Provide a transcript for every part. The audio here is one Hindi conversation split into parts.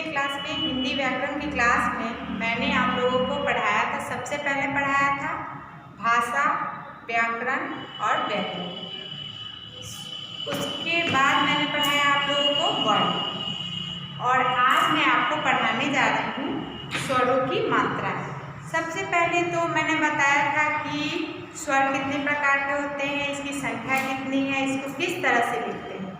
क्लास में हिंदी व्याकरण की क्लास में मैंने आप लोगों को पढ़ाया था। सबसे पहले पढ़ाया था भाषा, व्याकरण और व्यंजन। उसके बाद मैंने पढ़ाया आप लोगों को वर्ण। और आज मैं आपको पढ़ाने जा रही हूँ स्वरों की मात्रा। सबसे पहले तो मैंने बताया था कि स्वर कितने प्रकार के होते हैं, इसकी संख्या कितनी है, इसको किस तरह से लिखते हैं।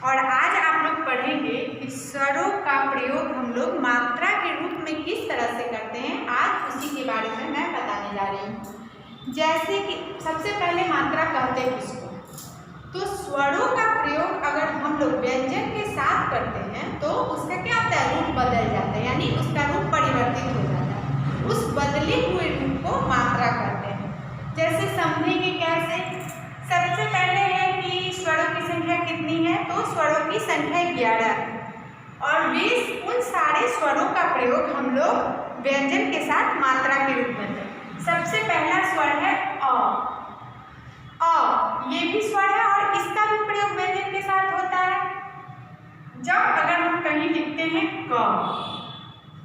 और आज आप लोग पढ़ेंगे कि स्वरों का प्रयोग हम लोग मात्रा के रूप में किस तरह से करते हैं। आज उसी के बारे में मैं बताने जा रही हूँ। जैसे कि सबसे पहले मात्रा कहते हैं किसको, तो स्वरों का प्रयोग अगर हम लोग व्यंजन के साथ करते हैं तो उसका क्या होता है, रूप बदल जाता है, यानी उसका रूप परिवर्तित हो जाता है। उस बदले हुए रूप को मात्रा कहते हैं। जैसे समझेंगे कैसे, सबसे पहले है कि स्वरों की संख्या कितनी है, तो स्वरों की संख्या 11 है और वे उन सारे स्वरों का प्रयोग हम लोग व्यंजन के साथ मात्रा के रूप में करते हैं। सबसे पहला स्वर है अ। ये भी स्वर है और इसका भी प्रयोग व्यंजन के साथ होता है। जब अगर हम कहीं लिखते हैं क,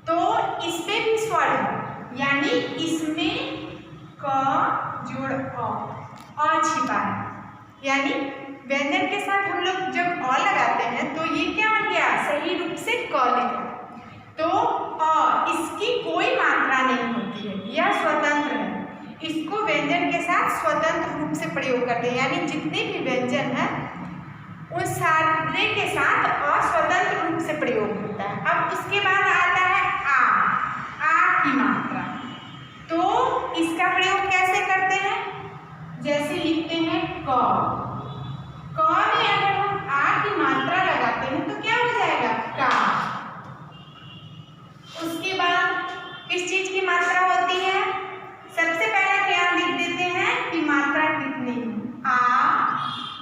तो इसमें भी स्वर है, यानी इसमें क जोड़ अ छिपा है, यानी व्यंजन के साथ हम लोग जब अ लगाते हैं तो ये क्या बन गया, सही रूप से क लिखा। तो अ इसकी कोई मात्रा नहीं होती है, यह स्वतंत्र है। इसको व्यंजन के साथ स्वतंत्र रूप से प्रयोग करते हैं, यानी जितने भी व्यंजन हैं उन सारे के साथ अ स्वतंत्र रूप से प्रयोग होता है। अब उसके बाद आता है आ की मात्रा। तो इसका प्रयोग कैसे करते हैं, जैसे लिखते हैं क में अगर हम आ की मात्रा लगाते हैं तो क्या हो जाएगा, का। उसके बाद किस चीज की मात्रा होती है, सबसे पहले क्या लिख देते हैं कि मात्रा कितनी, आ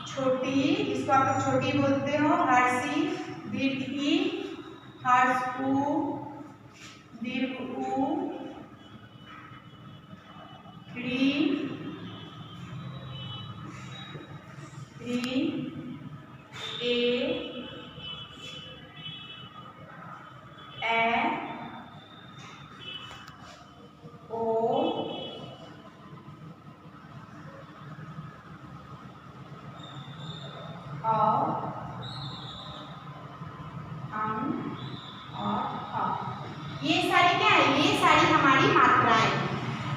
छोटी, जिसको आप लोग छोटी बोलते हो, हर्षी दीर्घ ई, हर्ष उ दीर्घ उ, री ए ओ ये सारी क्या है, ये सारी हमारी मात्राएं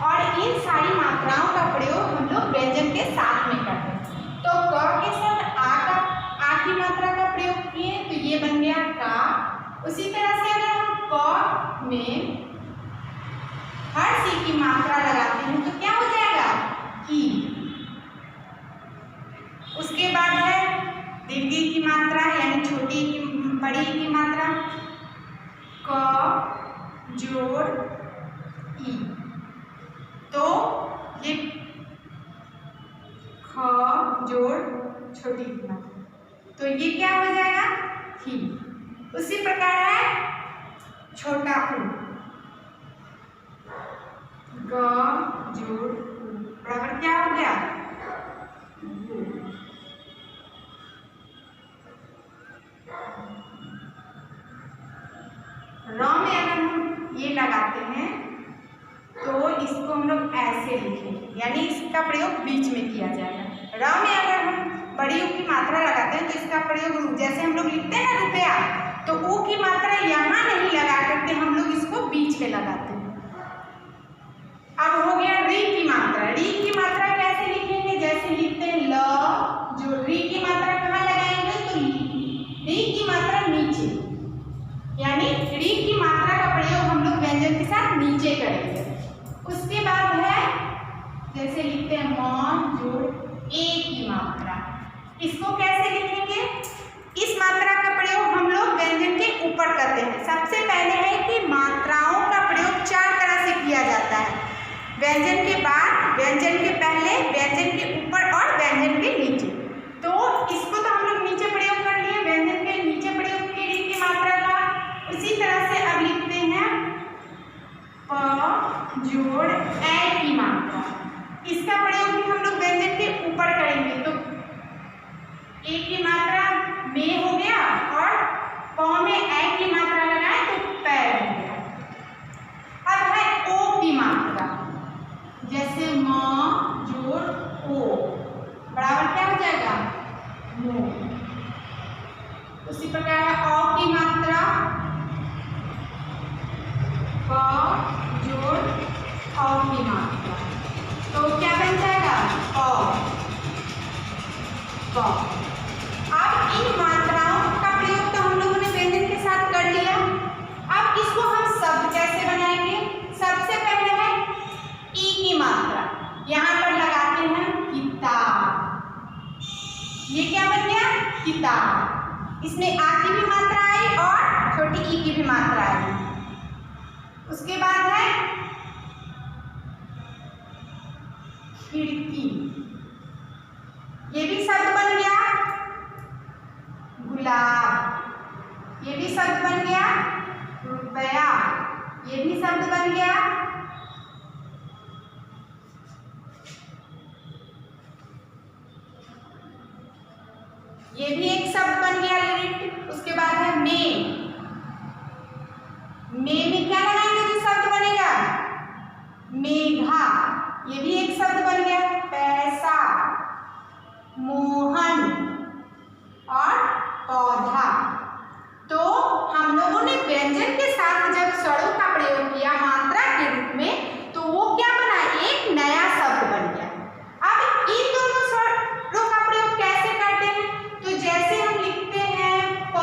और इन सारी मात्राओं का प्रयोग हम लोग व्यंजन के साथ में करते हैं। तो क के साथ आ की मात्रा का प्रयोग किए तो ये बन गया का। उसी तरह से अगर हम क में हर सी की मात्रा लगाते हैं तो क्या हो जाएगा, की। उसके बाद है दीर्घ की मात्रा, यानी छोटी की बड़ी की मात्रा, क जोड़ ई। तो ये ख जोड़ छोटी की मात्रा, तो ये क्या हो जाएगा, ही। उसी प्रकार है छोटा उ, ग जोड़ उ बराबर क्या हो गया, र में अगर हम ये लगाते हैं तो इसको हम लोग ऐसे लिखेंगे, यानी इसका प्रयोग बीच में किया जाएगा। र में अगर हम बड़ी ऊ की मात्रा लगाते हैं तो इसका प्रयोग, जैसे हम लोग लिखते हैं ना रुपया, तो ऊ की मात्रा यहाँ नहीं लगा करके हम लोग इसको बीच में लगाते हैं। अब हो गया री की मात्रा। री की मात्रा कैसे लिखेंगे, जैसे लिखते हैं ल, जो री की मात्रा कहाँ लगाएंगे, तो री की मात्रा नीचे, यानी री की मात्रा का प्रयोग हम लोग व्यंजन के साथ नीचे करेंगे। उसके बाद है जैसे लिखते हैं म जोड़ ए की मात्रा, इसको कैसे लिखेंगे, इस मात्रा का प्रयोग हम लोग व्यंजन के ऊपर करते हैं। सबसे पहले है कि मात्राओं का प्रयोग 4 तरह से किया जाता है, व्यंजन के बाद, व्यंजन के पहले, व्यंजन के ऊपर और व्यंजन के नीचे। तो इसको तो हम लोग नीचे प्रयोग कर लिए, व्यंजन के नीचे प्रयोग किए री की मात्रा का। उसी तरह से अब लिखते हैं प जोड़ ए की मात्रा, इसका प्रयोग भी हम लोग व्यंजन के ऊपर करेंगे। तो ए की मात्रा में हो गया और प में ए की मात्रा लगाए तो उसके बाद है खिड़की, ये भी शब्द बन गया। गुलाब, ये भी शब्द बन गया। रुपया, ये भी शब्द बन गया। ये भी एक शब्द बन गया लिट। उसके बाद है में क्या लगाएंगे जो शब्द बनेगा? मेघा, ये भी एक शब्द बन गया। पैसा, मोहन और पौधा। तो हम लोगों ने व्यंजन के साथ जब स्वरों का प्रयोग किया मात्रा के रूप में, तो वो क्या बना? एक नया शब्द बन गया। अब इन दोनों स्वरों का प्रयोग कैसे करते हैं? तो जैसे हम लिखते हैं प,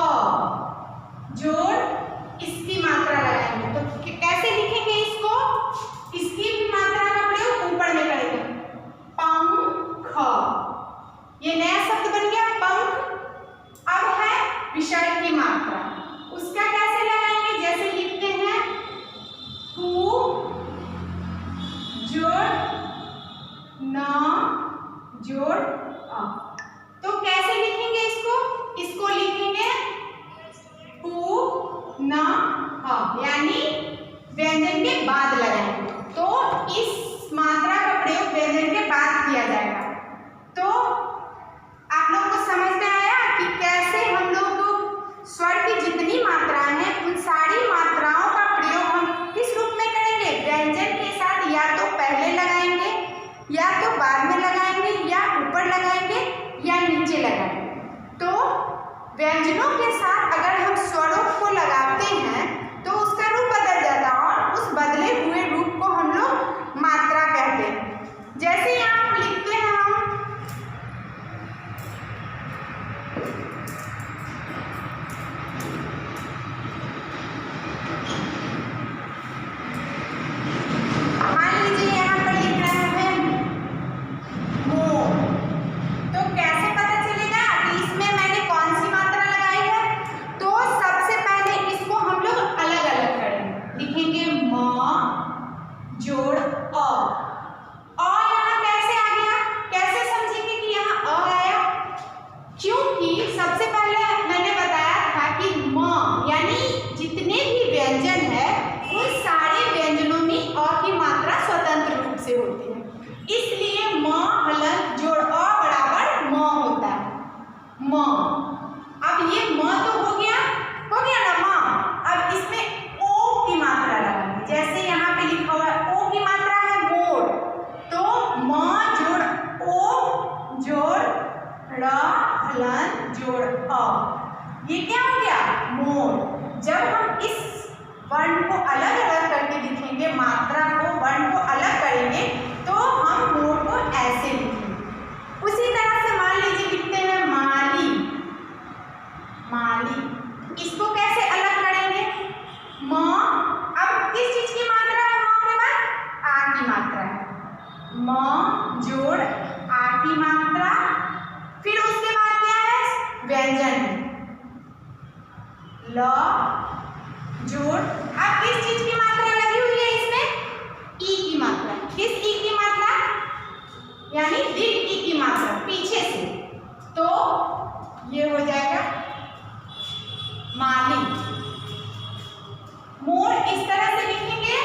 जोड़ इसकी मात्रा लगाएंगे, तो कैसे लिखेंगे इसको? इसकी भी मात्रा का प्रयोग ऊपर में करेंगे। पंख, ये नया शब्द बन गया पंख। अब है विसर्ग की मात्रा, उसका कैसे लगाएंगे? जैसे लिखते हैं पू, जोड़ न, जोड़ अ। तो कैसे लिखेंगे इसको? इसको लिखेंगे पू न अ, यानी व्यंजन के बाद लगाएंगे। तो इस मात्रा का प्रयोग व्यंजन के बाद किया जाएगा। तो आप लोगों को समझ में आया कि कैसे हम लोग स्वर की जितनी मात्राएं हैं उन सारी मात्राओं का प्रयोग हम किस रूप में करेंगे? व्यंजन के साथ, या तो पहले लगाएंगे, या तो बाद में लगाएंगे, या ऊपर लगाएंगे, या नीचे लगाएंगे। तो व्यंजनों के साथ अगर हम स्वरों को लगाते हैं तो उसका रूप बदल जाता है, और उस बदले हुए रूप को हम लोग मात्रा कहते हैं। जैसे यहाँ लिखते हैं हम ये क्या हो गया? मोर। जब हम इस वर्ण को अलग अलग करके लिखेंगे, मात्रा को, वर्ण को अलग करेंगे, तो हम मोर को ऐसे लिखेंगे। उसी तरह से मान लीजिए लिखते हैं माली, माली, इसको कैसे अलग करेंगे? म, अब किस चीज की मात्रा है? म के बाद आ की मात्रा है। म जोड़ आ की मात्रा, फिर उसके बाद क्या है? व्यंजन ल जोड़, अब किस चीज की मात्रा लगी हुई है इसमें? ई की मात्रा। किस ई की मात्रा? यानी दीर्घ ई की मात्रा पीछे से, तो ये हो जाएगा माली। मोर इस तरह से लिखेंगे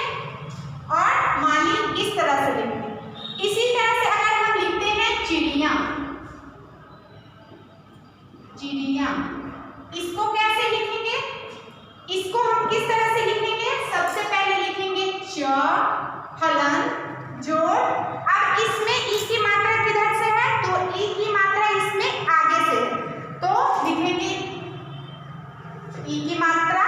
और माली इस तरह से लिखेंगे। इसी तरह से अगर हम लिखते हैं चिड़िया, चिड़िया, इसको कैसे लिखेंगे? इसको हम किस तरह से लिखेंगे? सबसे पहले लिखेंगे च, हलन जोड़। अब इसमें ई की मात्रा किधर से है? तो ई की मात्रा इसमें आगे से है, तो लिखेंगे ई की मात्रा,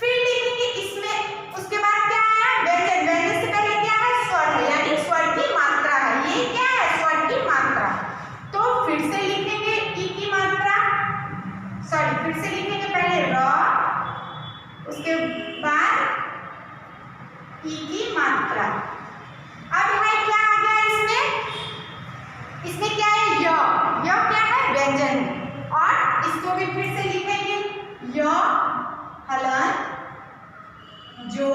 फिर लिखेंगे इसमें। उसके बाद क्या है? व्यंजन। व्यंजन से पहले क्या है? स्वर है, यानी स्वर की मात्रा है। ये क्या है? स्वर की मात्रा। तो फिर से लिखेंगे ई की मात्रा, सॉरी, फिर से लिखेंगे पहले र, उसके बाद ई की मात्रा। अब है क्या आ गया इसमें? इसमें क्या है? य। य क्या है? व्यंजन। और इसको भी फिर से लिखेंगे य, हलन जो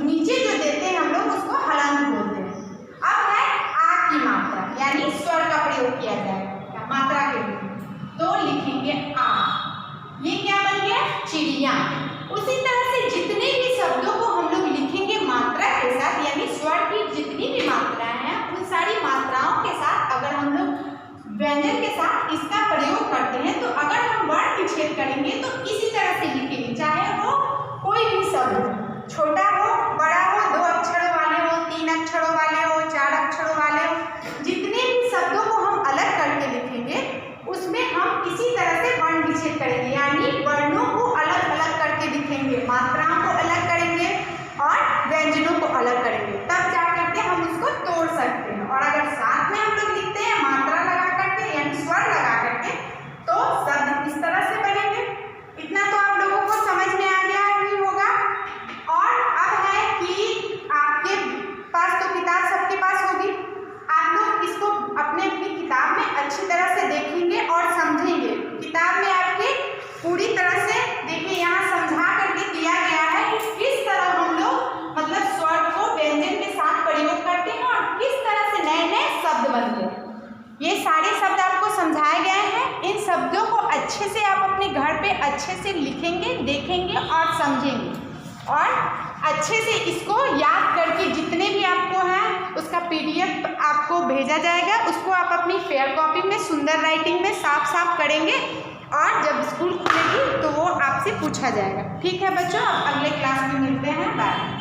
नीचे जो देते हैं हम लोग उसको हलंत बोलते हैं। अब है आ की मात्रा, यानी स्वर का प्रयोग किया जाएगा मात्रा के लिए, तो लिखेंगे आ। ये क्या बन गया? चिड़िया। उसी तरह से जितने भी शब्दों को हम लोग लिखेंगे मात्रा के साथ, यानी स्वर की जितनी भी मात्राएं हैं उन सारी मात्राओं के साथ अगर हम लोग व्यंजन के साथ इसका प्रयोग करते हैं, तो अगर हम वर्ण विच्छेद करेंगे तो इसी तरह से लिखेंगे, चाहे वो कोई भी शब्द छोटा हो बड़ा हो, 2 अक्षरों वाले हो, 3 अक्षरों वाले हो, 4 अक्षरों वाले हो, जितने भी शब्दों को हम अलग करके लिखेंगे उसमें हम इसी तरह से वर्ण विच्छेद करेंगे, यानी वर्णों को अलग अलग करके लिखेंगे, मात्राओं को अलग करेंगे और व्यंजनों को अलग करेंगे, तब जा करके हम उसको तोड़ सकते हैं। और अगर साथ में हम लोग लिखते हैं मात्रा लगा करके यानी स्वर लगा करके, तो शब्द इस तरह से बनेंगे। इतना तो आप लोगों को समझ में आ गया ही होगा। और अब है कि आपके पास तो किताब सबके पास होगी, आप लोग इसको अपने अपनी किताब में अच्छी तरह से देखेंगे और समझेंगे। किताब में आपके पूरी तरह से देखिए, यहाँ समझा करके दिया गया है कि किस तरह हम लोग मतलब स्वर को व्यंजन के साथ प्रयोग करते हैं और किस तरह से नए नए शब्द बनते हैं। ये सारे शब्द आपको समझाए गए हैं। इन शब्दों को अच्छे से आप अपने घर पे अच्छे से लिखेंगे, देखेंगे और समझेंगे, और अच्छे से इसको याद करके जितने भी आपको हैं उसका PDF आपको भेजा जाएगा, उसको आप अपनी फेयर कॉपी में सुंदर राइटिंग में साफ साफ करेंगे, और जब स्कूल खुलेगी तो वो आपसे पूछा जाएगा। ठीक है बच्चों, अब अगले क्लास में मिलते हैं। बाय।